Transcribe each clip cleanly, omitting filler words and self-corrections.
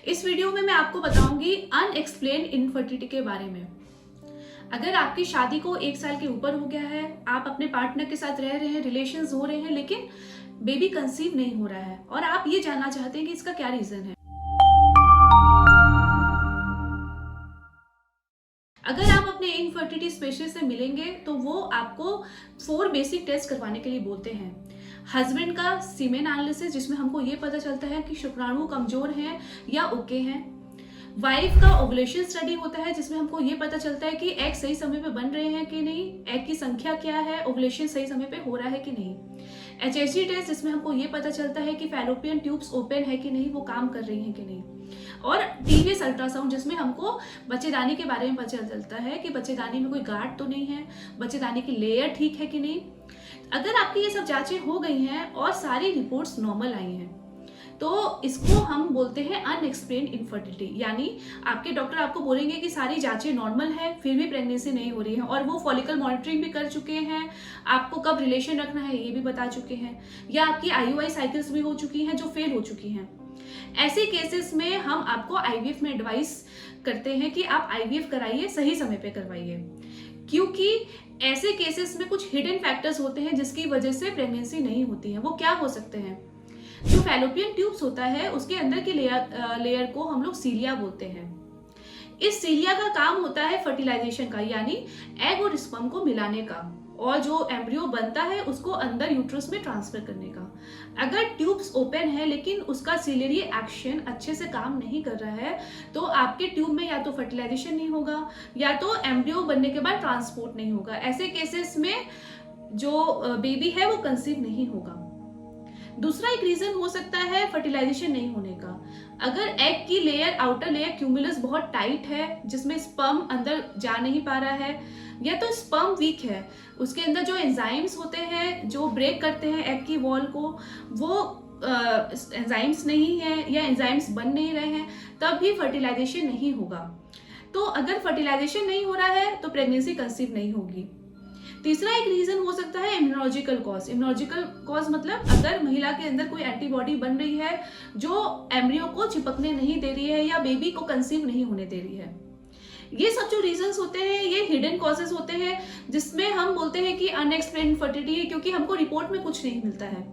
इस वीडियो में मैं आपको बताऊंगी अनएक्सप्लेन्ड इनफर्टिलिटी के बारे में। अगर आपकी शादी को 1 साल के ऊपर हो गया है, आप अपने पार्टनर के साथ रह रहे हैं, रिलेशंस हो रहे हैं, लेकिन बेबी कंसीव नहीं हो रहा है और आप ये जानना चाहते हैं कि इसका क्या रीजन है। अगर आप अपने इनफर्टिलिटी स्पेशलिस्ट से मिलेंगे तो वो आपको 4 बेसिक टेस्ट करवाने के लिए बोलते हैं। हस्बैंड का सीमेन एनालिसिस, जिसमें हमको ये पता चलता है कि शुक्राणु कमजोर हैं या ओके हैं। वाइफ का ओवुलेशन स्टडी होता है, जिसमें हमको ये पता चलता है कि एग सही समय पे बन रहे हैं कि नहीं, एग की संख्या क्या है, ओवुलेशन सही समय पे हो रहा है कि नहीं। HSG टेस्ट, जिसमें हमको ये पता चलता है कि फैलोपियन ट्यूब्स ओपन है कि नहीं, वो काम कर रही हैं कि नहीं। और TVS अल्ट्रासाउंड, जिसमें हमको बच्चेदानी के बारे में पता चलता है कि बच्चेदानी में कोई गांठ तो नहीं है, बच्चेदानी की लेयर ठीक है कि नहीं। अगर आपकी ये सब जांचें हो गई हैं और सारी रिपोर्ट्स नॉर्मल आई हैं तो इसको हम बोलते हैं अनएक्सप्लेन्ड इनफर्टिलिटी। यानी आपके डॉक्टर आपको बोलेंगे कि सारी जांचें नॉर्मल है, फिर भी प्रेगनेंसी नहीं हो रही है, और वो फॉलिकल मॉनिटरिंग भी कर चुके हैं, आपको कब रिलेशन रखना है ये भी बता चुके हैं, या आपकी IUI साइकिल्स भी हो चुकी हैं जो फेल हो चुकी हैं। ऐसे केसेस में हम आपको IVF में एडवाइस करते हैं कि आप IVF कराइए, सही समय पे करवाइए, क्योंकि ऐसे केसेस में कुछ हिडन फैक्टर्स होते हैं जिसकी वजह से प्रेगनेंसी नहीं होती है। वो क्या हो सकते हैं? जो फैलोपियन ट्यूब्स होता है उसके अंदर की लेयर को हम लोग सीलिया बोलते हैं। इस सीलिया का काम होता है फर्टिलाइजेशन का, यानी एग और स्पर्म को मिलाने का, और जो एम्ब्रियो बनता है उसको अंदर यूट्रस में ट्रांसफर करने का। अगर ट्यूब्स ओपन है लेकिन उसका सिलेरी एक्शन अच्छे से काम नहीं कर रहा है तो आपके ट्यूब में या तो फर्टिलाइजेशन नहीं होगा या तो एम्ब्रियो बनने के बाद ट्रांसपोर्ट नहीं होगा। ऐसे केसेस में जो बेबी है वो कंसीव नहीं होगा। दूसरा एक रीजन हो सकता है फर्टिलाइजेशन नहीं होने का। अगर एग की लेयर, आउटर लेयर क्यूमुलस बहुत टाइट है, जिसमें स्पर्म अंदर जा नहीं पा रहा है, या तो स्पर्म वीक है, उसके अंदर जो एंजाइम्स होते हैं जो ब्रेक करते हैं एग की वॉल को, वो एंजाइम्स नहीं है या एंजाइम्स बन नहीं रहे हैं, तब भी फर्टिलाइजेशन नहीं होगा। तो अगर फर्टिलाइजेशन नहीं हो रहा है तो प्रेगनेंसी कंसीव नहीं होगी। तीसरा एक रीजन हो सकता है इम्यूनोलॉजिकल कॉज। इम्यूनोलॉजिकल कॉज मतलब अगर महिला के अंदर कोई एंटीबॉडी बन रही है जो एम्ब्रियो को चिपकने नहीं दे रही है या बेबी को कंसीव नहीं होने दे रही है। ये सब जो रीजंस होते हैं ये हिडन कॉजेस होते हैं, जिसमें हम बोलते हैं कि अनएक्सप्लेन्ड इनफर्टिलिटी है, क्योंकि हमको रिपोर्ट में कुछ नहीं मिलता है।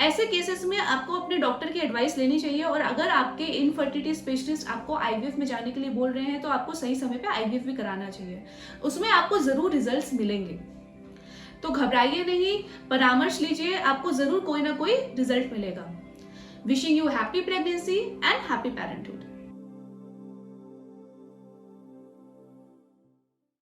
ऐसे केसेस में आपको अपने डॉक्टर की एडवाइस लेनी चाहिए, और अगर आपके इनफर्टिलिटी स्पेशलिस्ट आपको IVF में जाने के लिए बोल रहे हैं तो आपको सही समय पे IVF भी कराना चाहिए। उसमें आपको जरूर रिजल्ट्स मिलेंगे, तो घबराइए नहीं, परामर्श लीजिए, आपको जरूर कोई ना कोई रिजल्ट मिलेगा। Wishing you happy pregnancy and happy parenthood.